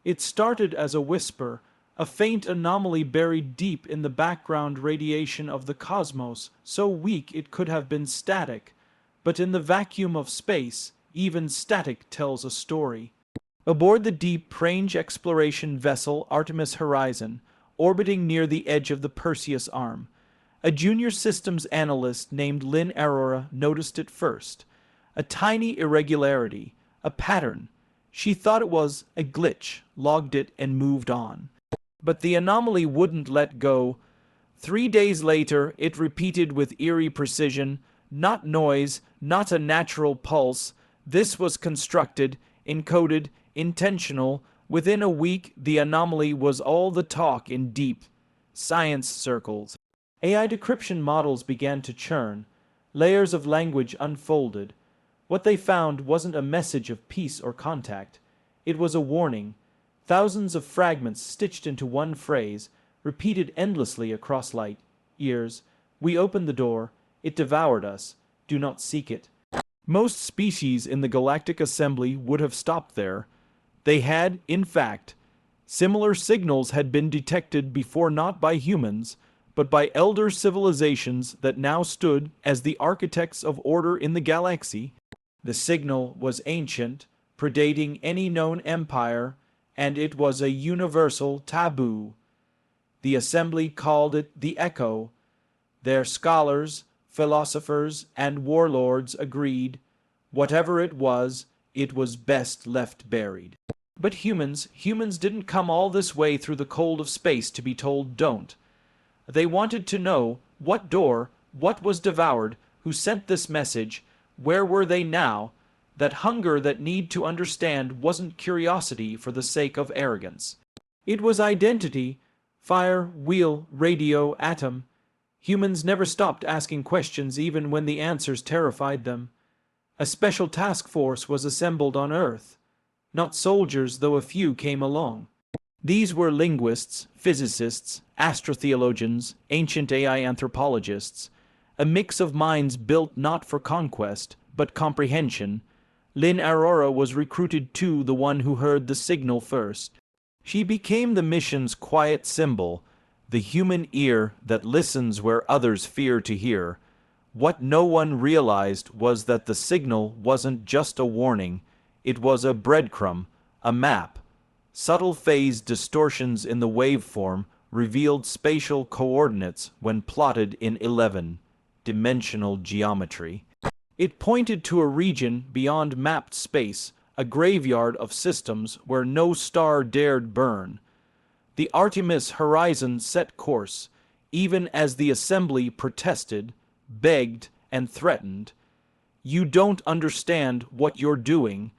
It started as a whisper, a faint anomaly buried deep in the background radiation of the cosmos, so weak it could have been static. But in the vacuum of space, even static tells a story. Aboard the deep range exploration vessel Artemis Horizon, orbiting near the edge of the Perseus Arm, a junior systems analyst named Lynn Aurora noticed it first. A tiny irregularity, a pattern. She thought it was a glitch, logged it, and moved on. But the anomaly wouldn't let go. 3 days later, it repeated with eerie precision. Not noise, not a natural pulse. This was constructed, encoded, intentional. Within a week, the anomaly was all the talk in deep science circles. AI decryption models began to churn. Layers of language unfolded. What they found wasn't a message of peace or contact. It was a warning. Thousands of fragments stitched into one phrase, repeated endlessly across light years. We opened the door. It devoured us. Do not seek it. Most species in the galactic assembly would have stopped there. They had, in fact, similar signals had been detected before, not by humans, but by elder civilizations that now stood as the architects of order in the galaxy. The signal was ancient, predating any known empire, and it was a universal taboo. The assembly called it the Echo. Their scholars, philosophers, and warlords agreed. Whatever it was best left buried. But humans didn't come all this way through the cold of space to be told don't. They wanted to know what door, what was devoured, who sent this message, where were they now. That hunger, that need to understand, wasn't curiosity for the sake of arrogance. It was identity. Fire, wheel, radio, atom. Humans never stopped asking questions even when the answers terrified them. A special task force was assembled on Earth. Not soldiers, though a few came along. These were linguists, physicists, astrotheologians, ancient AI anthropologists, a mix of minds built not for conquest, but comprehension. Lynn Aurora was recruited too, the one who heard the signal first. She became the mission's quiet symbol, the human ear that listens where others fear to hear. What no one realized was that the signal wasn't just a warning, it was a breadcrumb, a map. Subtle phase distortions in the waveform revealed spatial coordinates when plotted in 11-dimensional geometry. It pointed to a region beyond mapped space, a graveyard of systems where no star dared burn. The Artemis Horizon set course, even as the assembly protested, begged, and threatened. You don't understand what you're doing,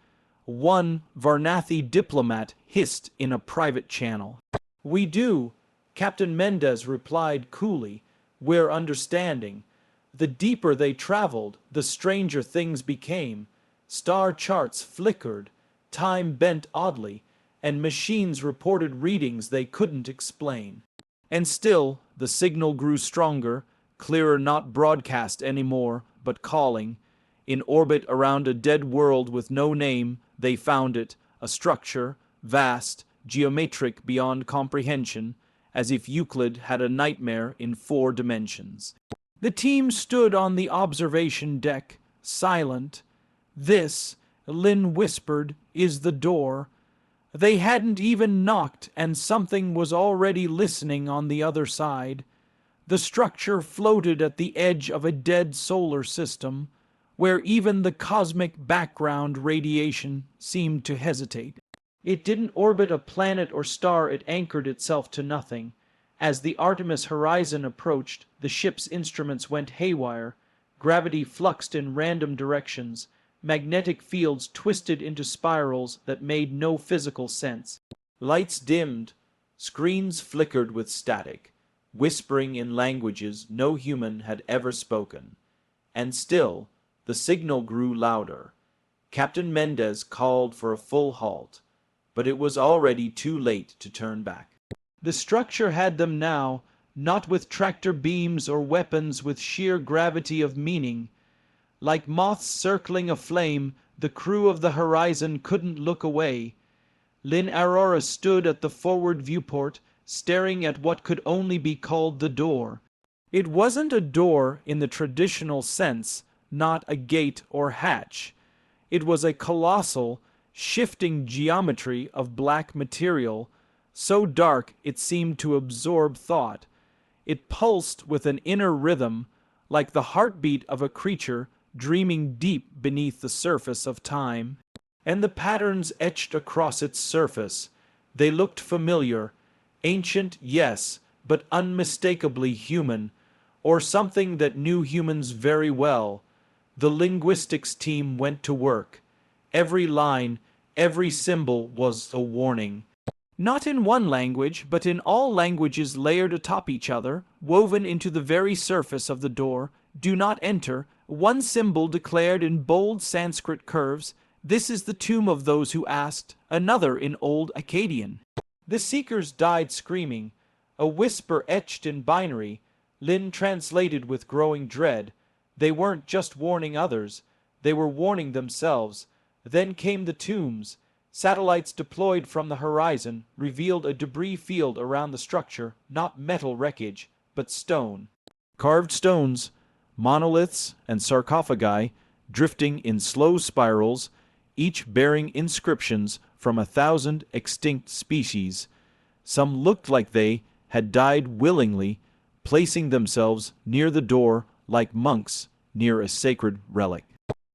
one Varnathi diplomat hissed in a private channel. We do, Captain Mendez replied coolly. We're understanding. The deeper they traveled, the stranger things became. Star charts flickered, time bent oddly, and machines reported readings they couldn't explain. And still, the signal grew stronger, clearer, not broadcast anymore, but calling. In orbit around a dead world with no name, they found it, a structure, vast, geometric beyond comprehension, as if Euclid had a nightmare in 4 dimensions. The team stood on the observation deck, silent. This, Lynn whispered, is the door. They hadn't even knocked, and something was already listening on the other side. The structure floated at the edge of a dead solar system, where even the cosmic background radiation seemed to hesitate. It didn't orbit a planet or star, it anchored itself to nothing. As the Artemis Horizon approached, the ship's instruments went haywire. Gravity fluxed in random directions. Magnetic fields twisted into spirals that made no physical sense. Lights dimmed. Screens flickered with static, whispering in languages no human had ever spoken. And still, the signal grew louder. Captain Mendez called for a full halt, but it was already too late to turn back. The structure had them now, not with tractor beams or weapons, with sheer gravity of meaning. Like moths circling a flame, the crew of the Horizon couldn't look away. Lynn Aurora stood at the forward viewport, staring at what could only be called the door. It wasn't a door in the traditional sense, not a gate or hatch. It was a colossal, shifting geometry of black material, so dark it seemed to absorb thought. It pulsed with an inner rhythm, like the heartbeat of a creature dreaming deep beneath the surface of time. And the patterns etched across its surface, they looked familiar, ancient, yes, but unmistakably human, or something that knew humans very well. The linguistics team went to work. Every line, every symbol was a warning. Not in one language, but in all languages layered atop each other, woven into the very surface of the door, do not enter. One symbol declared in bold Sanskrit curves, "This is the tomb of those who asked," another in Old Akkadian. The seekers died screaming. A whisper etched in binary, Lynn translated with growing dread. They weren't just warning others, they were warning themselves. Then came the tombs. Satellites deployed from the horizon revealed a debris field around the structure, not metal wreckage, but stone. Carved stones, monoliths, and sarcophagi drifting in slow spirals, each bearing inscriptions from 1,000 extinct species. Some looked like they had died willingly, placing themselves near the door like monks near a sacred relic.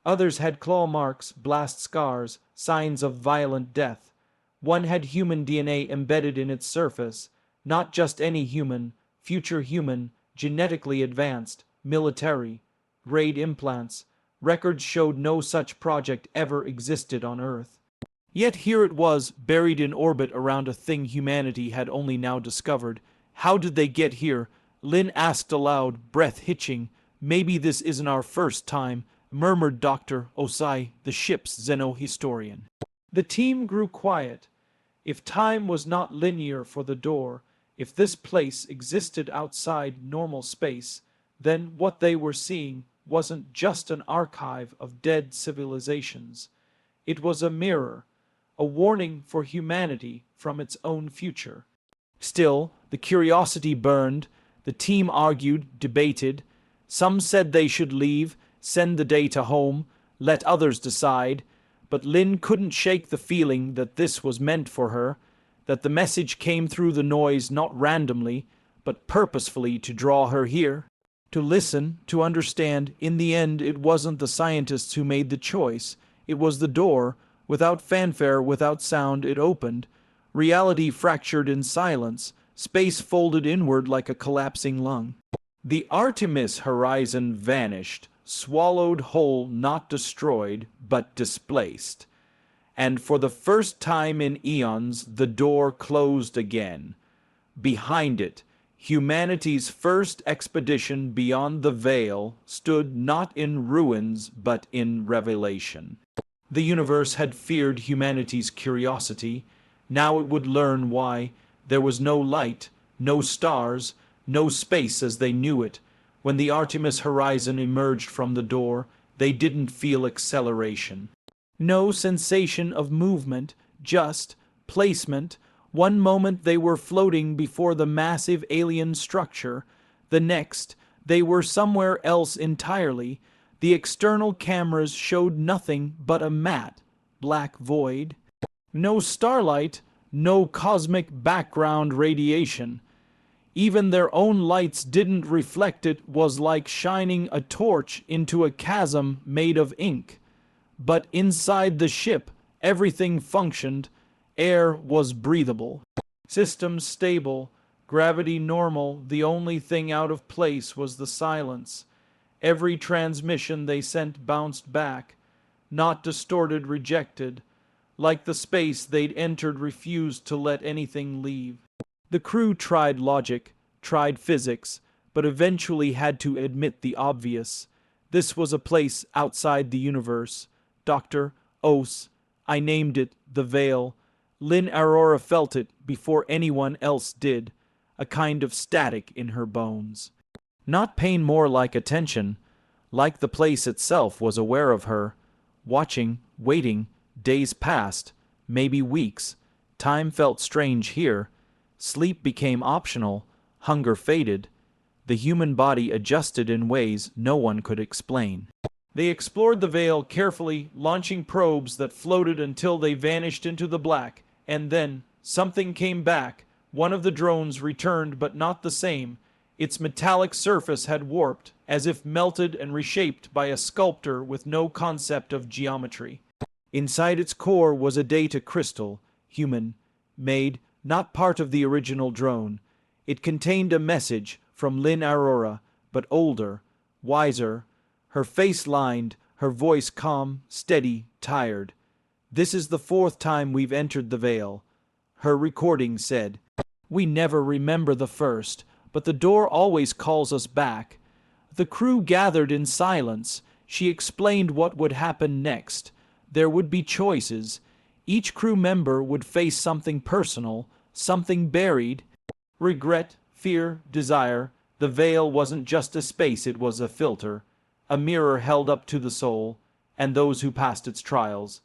Others had claw marks, blast scars, signs of violent death. One had human DNA embedded in its surface, not just any human, future human, genetically advanced, military, grade implants. Records showed no such project ever existed on Earth. Yet here it was, buried in orbit around a thing humanity had only now discovered. How did they get here? Lynn asked aloud, breath hitching. Maybe this isn't our first time, murmured Dr. Osai, the ship's xenohistorian. The team grew quiet. If time was not linear for the door, if this place existed outside normal space, then what they were seeing wasn't just an archive of dead civilizations. It was a mirror, a warning for humanity from its own future. Still, the curiosity burned. The team argued, debated. Some said they should leave, send the data home, let others decide. But Lynn couldn't shake the feeling that this was meant for her, that the message came through the noise not randomly, but purposefully to draw her here. To listen, to understand, in the end it wasn't the scientists who made the choice. It was the door. Without fanfare, without sound, it opened. Reality fractured in silence. Space folded inward like a collapsing lung. The Artemis horizon vanished, swallowed whole, not destroyed, but displaced. And for the first time in eons, the door closed again. Behind it, humanity's first expedition beyond the veil stood not in ruins, but in revelation. The universe had feared humanity's curiosity. Now it would learn why. There was no light, no stars, no space as they knew it. When the Artemis horizon emerged from the door, they didn't feel acceleration. No sensation of movement, just placement. One moment they were floating before the massive alien structure. The next, they were somewhere else entirely. The external cameras showed nothing but a matte, black void. No starlight, no cosmic background radiation. Even their own lights didn't reflect it. Was like shining a torch into a chasm made of ink. But inside the ship, everything functioned. Air was breathable. Systems stable. Gravity normal. The only thing out of place was the silence. Every transmission they sent bounced back. Not distorted, rejected. Like the space they'd entered refused to let anything leave. The crew tried logic, tried physics, but eventually had to admit the obvious. This was a place outside the universe. Dr. Os, I named it the Veil. Lynn Aurora felt it before anyone else did, a kind of static in her bones. Not pain, more like attention, like the place itself was aware of her, watching, waiting. Days passed, maybe weeks, Time felt strange here. Sleep became optional, hunger faded. The human body adjusted in ways no one could explain. They explored the veil carefully, launching probes that floated until they vanished into the black, and then something came back. One of the drones returned, but not the same. Its metallic surface had warped, as if melted and reshaped by a sculptor with no concept of geometry. Inside its core was a data crystal, human, made, not part of the original drone. It contained a message from Lynn Aurora, but older, wiser, her face lined, her voice calm, steady, tired. "This is the 4th time we've entered the veil," her recording said. "We never remember the first, but the door always calls us back." The crew gathered in silence. She explained what would happen next. There would be choices. Each crew member would face something personal, something buried. Regret, fear, desire. The veil wasn't just a space, it was a filter. A mirror held up to the soul, and those who passed its trials.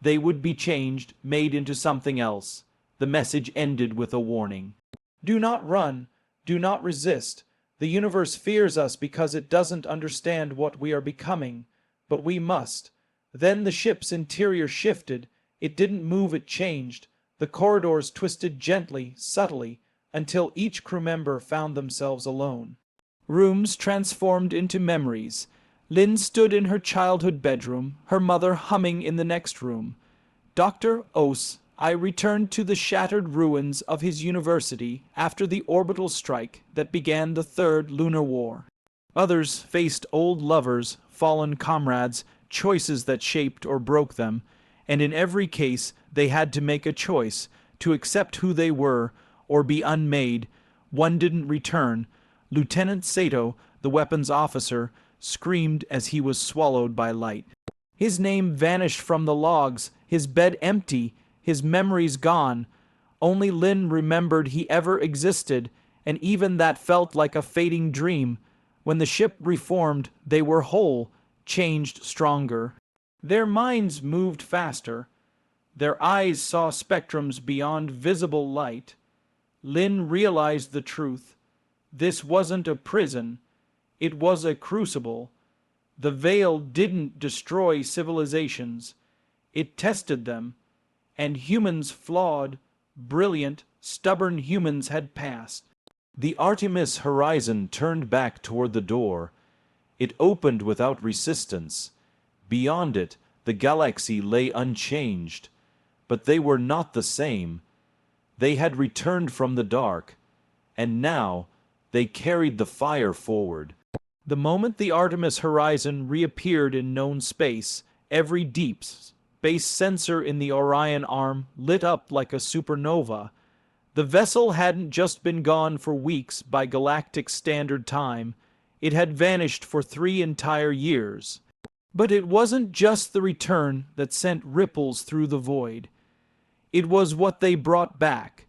They would be changed, made into something else. The message ended with a warning. "Do not run. Do not resist. The universe fears us because it doesn't understand what we are becoming. But we must." Then the ship's interior shifted. It didn't move, it changed. The corridors twisted gently, subtly, until each crew member found themselves alone. Rooms transformed into memories. Lynn stood in her childhood bedroom, her mother humming in the next room. "Dr. Ose, I returned to the shattered ruins of his university after the orbital strike that began the 3rd Lunar War." Others faced old lovers, fallen comrades, choices that shaped or broke them, and in every case they had to make a choice, to accept who they were or be unmade. One didn't return. Lieutenant Sato, the weapons officer, screamed as he was swallowed by light. His name vanished from the logs, his bed empty, his memories gone. Only Lynn remembered he ever existed, and even that felt like a fading dream. When the ship reformed, they were whole, changed, stronger. Their minds moved faster. Their eyes saw spectrums beyond visible light. Lynn realized the truth. This wasn't a prison. It was a crucible. The veil didn't destroy civilizations. It tested them. And humans flawed, brilliant, stubborn humans had passed. The Artemis horizon turned back toward the door. It opened without resistance. Beyond it, the galaxy lay unchanged. But they were not the same. They had returned from the dark, and now they carried the fire forward. The moment the Artemis horizon reappeared in known space, every deep space sensor in the Orion arm lit up like a supernova. The vessel hadn't just been gone for weeks by Galactic Standard Time. It had vanished for 3 entire years. But it wasn't just the return that sent ripples through the void. It was what they brought back.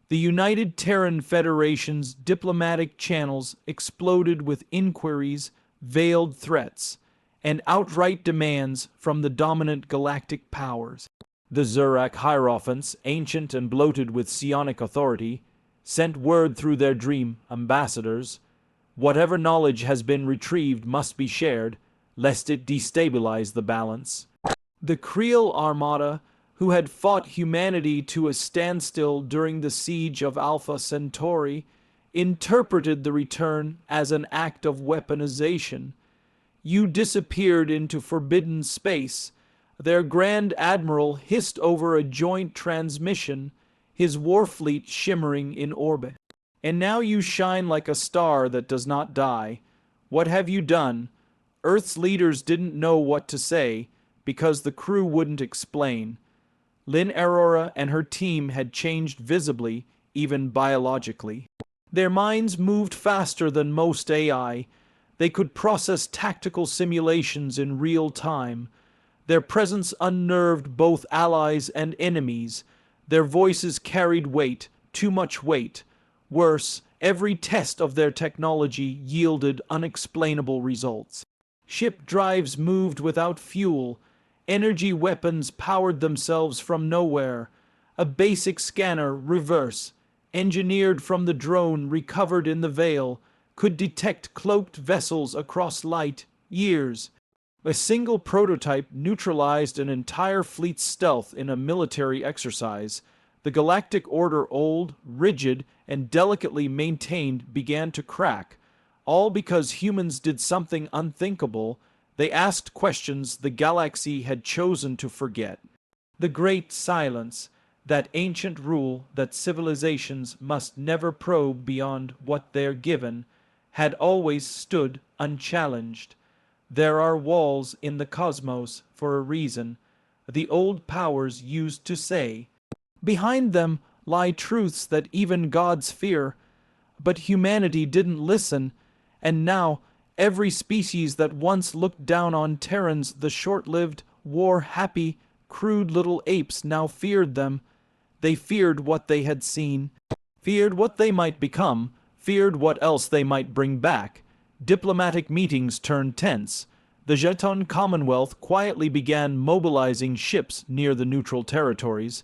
The United Terran Federation's diplomatic channels exploded with inquiries, veiled threats, and outright demands from the dominant galactic powers. The Zurak Hierophants, ancient and bloated with psionic authority, sent word through their dream ambassadors. Whatever knowledge has been retrieved must be shared, lest it destabilize the balance. The Creel Armada, who had fought humanity to a standstill during the siege of Alpha Centauri, interpreted the return as an act of weaponization. You disappeared into forbidden space. Their Grand Admiral hissed over a joint transmission, his war fleet shimmering in orbit. And now you shine like a star that does not die. What have you done? Earth's leaders didn't know what to say, because the crew wouldn't explain. Lynn Aurora and her team had changed visibly, even biologically. Their minds moved faster than most AI. They could process tactical simulations in real time. Their presence unnerved both allies and enemies. Their voices carried weight, too much weight. Worse, every test of their technology yielded unexplainable results. Ship drives moved without fuel. Energy weapons powered themselves from nowhere. A basic scanner, reverse, engineered from the drone recovered in the Veil, could detect cloaked vessels across light years. A single prototype neutralized an entire fleet's stealth in a military exercise. The Galactic Order, old, rigid, and delicately maintained, began to crack, all because humans did something unthinkable. They asked questions the galaxy had chosen to forget. The Great Silence, that ancient rule that civilizations must never probe beyond what they're given, had always stood unchallenged. There are walls in the cosmos for a reason, the old powers used to say. Behind them lie truths that even gods fear. But humanity didn't listen, and now every species that once looked down on Terrans, the short-lived, war-happy, crude little apes, now feared them. They feared what they had seen, feared what they might become, feared what else they might bring back. Diplomatic meetings turned tense. The Jeton Commonwealth quietly began mobilizing ships near the neutral territories.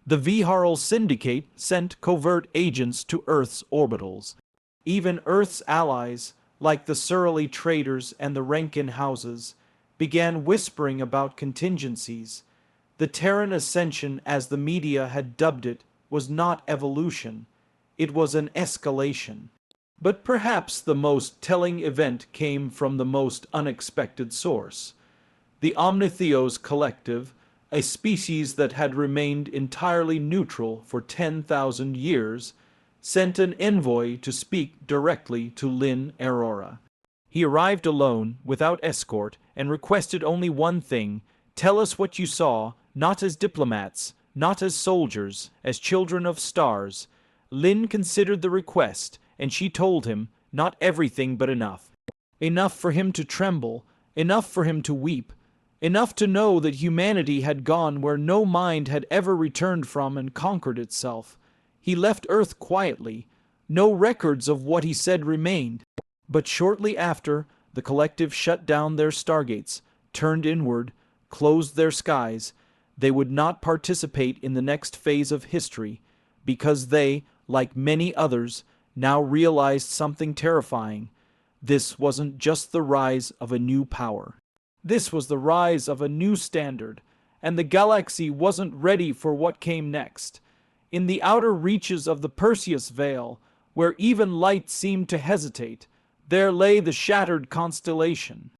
The Viharal Syndicate sent covert agents to Earth's orbitals. Even Earth's allies, like the surly traders and the Rankin houses, began whispering about contingencies. The Terran Ascension, as the media had dubbed it, was not evolution. It was an escalation. But perhaps the most telling event came from the most unexpected source. The Omnitheos Collective, a species that had remained entirely neutral for 10,000 years, sent an envoy to speak directly to Lin Aurora. He arrived alone, without escort, and requested only one thing: tell us what you saw, not as diplomats, not as soldiers, as children of stars. Lin considered the request, and she told him, not everything but enough. Enough for him to tremble, enough for him to weep, enough to know that humanity had gone where no mind had ever returned from and conquered itself. He left Earth quietly. No records of what he said remained. But shortly after, the collective shut down their stargates, turned inward, closed their skies. They would not participate in the next phase of history, because they, like many others, now realized something terrifying. This wasn't just the rise of a new power. This was the rise of a new standard, and the galaxy wasn't ready for what came next. In the outer reaches of the Perseus Veil, where even light seemed to hesitate, there lay the shattered constellation.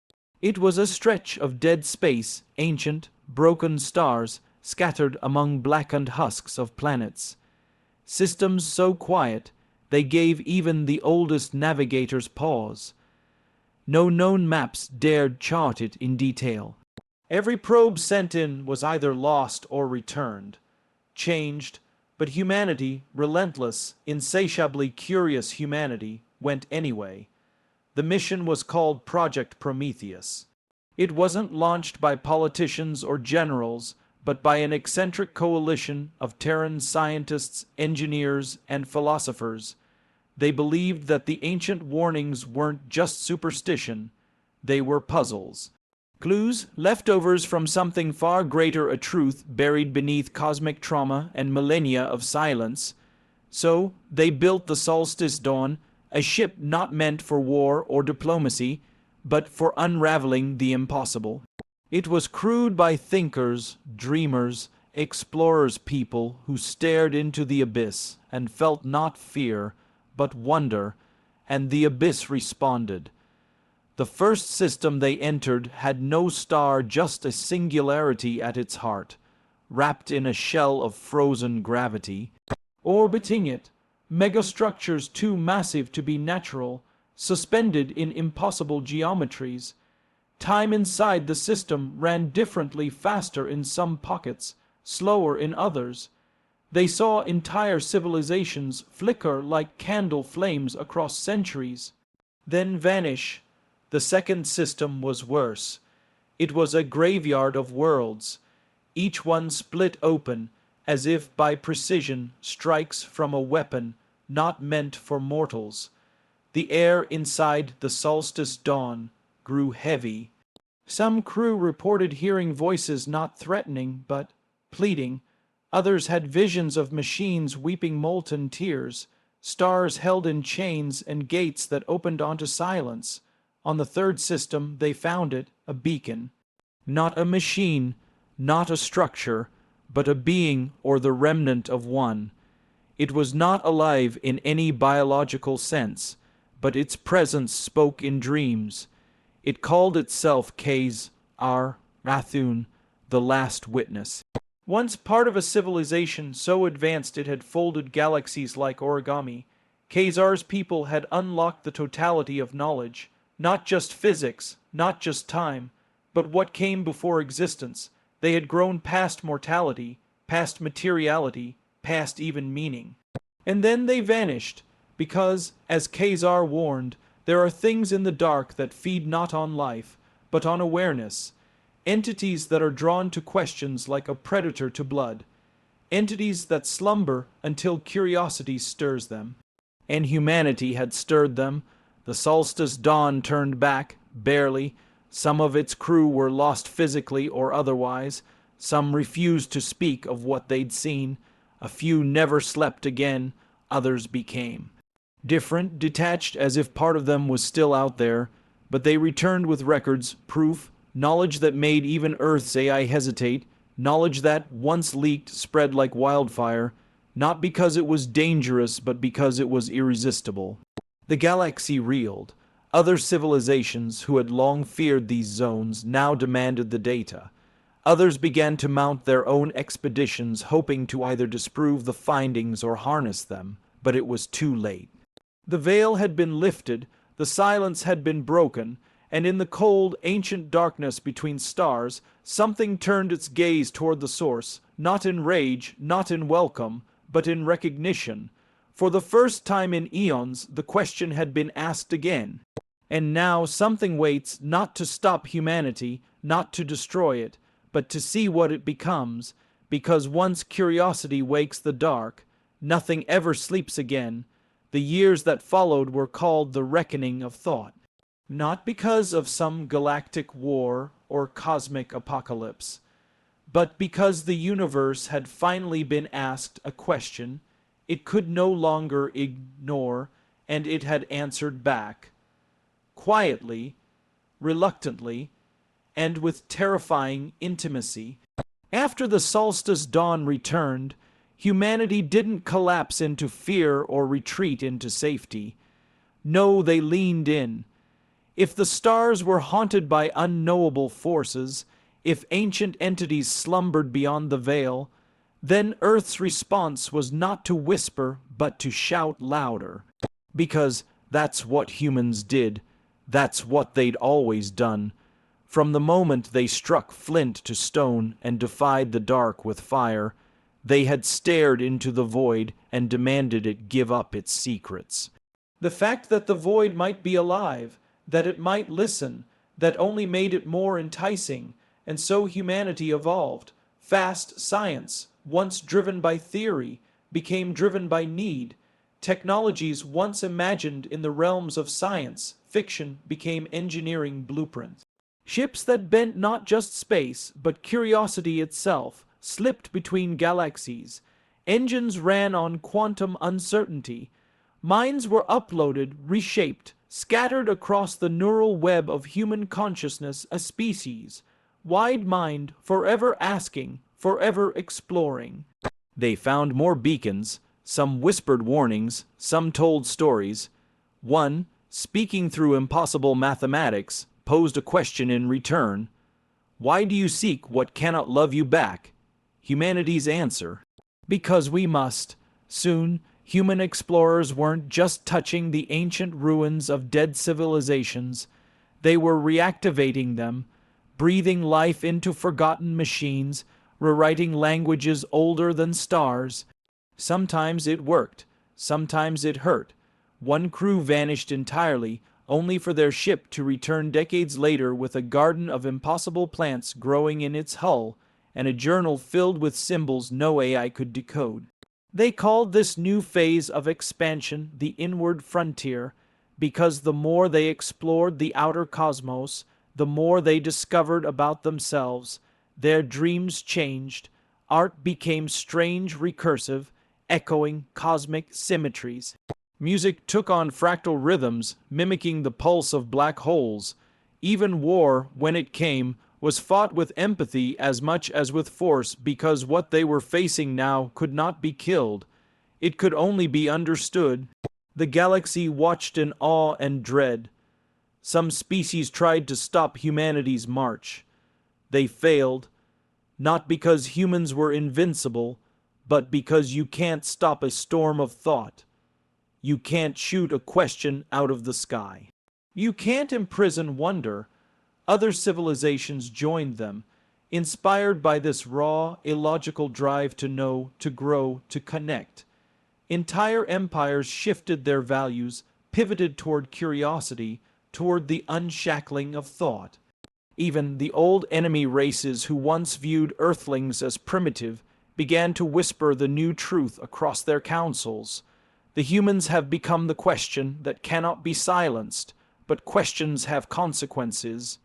It was a stretch of dead space, ancient, broken stars scattered among blackened husks of planets. Systems so quiet, they gave even the oldest navigators pause. No known maps dared chart it in detail. Every probe sent in was either lost or returned, changed, but humanity, relentless, insatiably curious humanity, went anyway. The mission was called Project Prometheus. It wasn't launched by politicians or generals, but by an eccentric coalition of Terran scientists, engineers, and philosophers. They believed that the ancient warnings weren't just superstition, they were puzzles. Clues, leftovers from something far greater, a truth buried beneath cosmic trauma and millennia of silence. So, they built the Solstice Dawn, a ship not meant for war or diplomacy, but for unraveling the impossible. It was crewed by thinkers, dreamers, explorers, people who stared into the abyss and felt not fear, but wonder, and the abyss responded. The first system they entered had no star, just a singularity at its heart, wrapped in a shell of frozen gravity. Orbiting it, megastructures too massive to be natural, suspended in impossible geometries. Time inside the system ran differently, faster in some pockets, slower in others. They saw entire civilizations flicker like candle flames across centuries, then vanish. The second system was worse. It was a graveyard of worlds, each one split open, as if by precision strikes from a weapon not meant for mortals. The air inside the Solstice Dawn grew heavy. Some crew reported hearing voices not threatening, but pleading. Others had visions of machines weeping molten tears, stars held in chains and gates that opened onto silence. On the third system, they found it, a beacon. Not a machine, not a structure, but a being or the remnant of one. It was not alive in any biological sense, but its presence spoke in dreams. It called itself K's Rathun, the last witness. Once part of a civilization so advanced it had folded galaxies like origami, Khazar's people had unlocked the totality of knowledge, not just physics, not just time, but what came before existence. They had grown past mortality, past materiality, past even meaning. And then they vanished, because, as Khazar warned, there are things in the dark that feed not on life, but on awareness. Entities that are drawn to questions like a predator to blood. Entities that slumber until curiosity stirs them. And humanity had stirred them. The solstice dawn turned back, barely. Some of its crew were lost physically or otherwise. Some refused to speak of what they'd seen. A few never slept again. Others became different, detached as if part of them was still out there. But they returned with records, proof, knowledge that made even Earth's AI hesitate, knowledge that, once leaked, spread like wildfire, not because it was dangerous, but because it was irresistible. The galaxy reeled. Other civilizations, who had long feared these zones, now demanded the data. Others began to mount their own expeditions, hoping to either disprove the findings or harness them, but it was too late. The veil had been lifted, the silence had been broken, and in the cold, ancient darkness between stars, something turned its gaze toward the source, not in rage, not in welcome, but in recognition. For the first time in eons, the question had been asked again. And now something waits not to stop humanity, not to destroy it, but to see what it becomes, because once curiosity wakes the dark, nothing ever sleeps again. The years that followed were called the reckoning of thought. Not because of some galactic war or cosmic apocalypse, but because the universe had finally been asked a question it could no longer ignore, and it had answered back. Quietly, reluctantly, and with terrifying intimacy. After the solstice dawn returned, humanity didn't collapse into fear or retreat into safety. No, they leaned in. If the stars were haunted by unknowable forces, if ancient entities slumbered beyond the veil, then Earth's response was not to whisper, but to shout louder. Because that's what humans did. That's what they'd always done. From the moment they struck flint to stone and defied the dark with fire, they had stared into the void and demanded it give up its secrets. The fact that the void might be alive, that it might listen, that only made it more enticing, and so humanity evolved. Fast science, once driven by theory, became driven by need. Technologies once imagined in the realms of science, fiction became engineering blueprints. Ships that bent not just space, but curiosity itself, slipped between galaxies. Engines ran on quantum uncertainty. Minds were uploaded, reshaped, scattered across the neural web of human consciousness, a species, wide mind, forever asking, forever exploring. They found more beacons, some whispered warnings, some told stories. One, speaking through impossible mathematics, posed a question in return. Why do you seek what cannot love you back? Humanity's answer: because we must. Soon, human explorers weren't just touching the ancient ruins of dead civilizations. They were reactivating them, breathing life into forgotten machines, rewriting languages older than stars. Sometimes it worked, sometimes it hurt. One crew vanished entirely, only for their ship to return decades later with a garden of impossible plants growing in its hull, and a journal filled with symbols no AI could decode. They called this new phase of expansion the inward frontier, because the more they explored the outer cosmos, the more they discovered about themselves. Their dreams changed. Art became strange, recursive, echoing cosmic symmetries. Music took on fractal rhythms, mimicking the pulse of black holes. Even war, when it came, was fought with empathy as much as with force, because what they were facing now could not be killed. It could only be understood. The galaxy watched in awe and dread. Some species tried to stop humanity's march. They failed, not because humans were invincible, but because you can't stop a storm of thought. You can't shoot a question out of the sky. You can't imprison wonder. Other civilizations joined them, inspired by this raw, illogical drive to know, to grow, to connect. Entire empires shifted their values, pivoted toward curiosity, toward the unshackling of thought. Even the old enemy races who once viewed Earthlings as primitive began to whisper the new truth across their councils. The humans have become the question that cannot be silenced, but questions have consequences.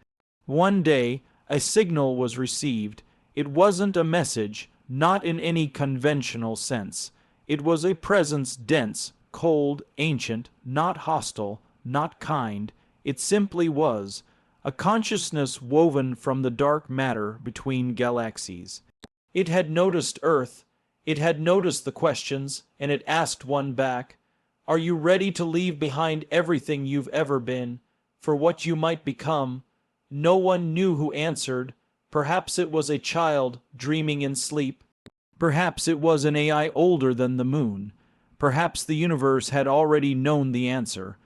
One day, a signal was received. It wasn't a message, not in any conventional sense. It was a presence dense, cold, ancient, not hostile, not kind. It simply was a consciousness woven from the dark matter between galaxies. It had noticed Earth. It had noticed the questions, and it asked one back, "Are you ready to leave behind everything you've ever been, for what you might become?" No one knew who answered. Perhaps it was a child dreaming in sleep. Perhaps it was an AI older than the moon. Perhaps the universe had already known the answer.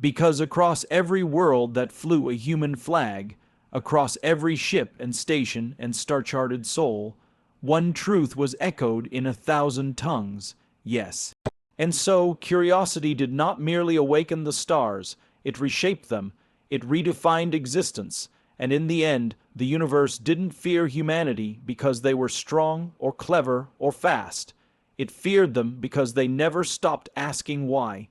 Because across every world that flew a human flag, across every ship and station and star-charted soul, one truth was echoed in 1,000 tongues. Yes. And so, curiosity did not merely awaken the stars, it reshaped them, it redefined existence, and in the end, the universe didn't fear humanity because they were strong or clever or fast. It feared them because they never stopped asking why.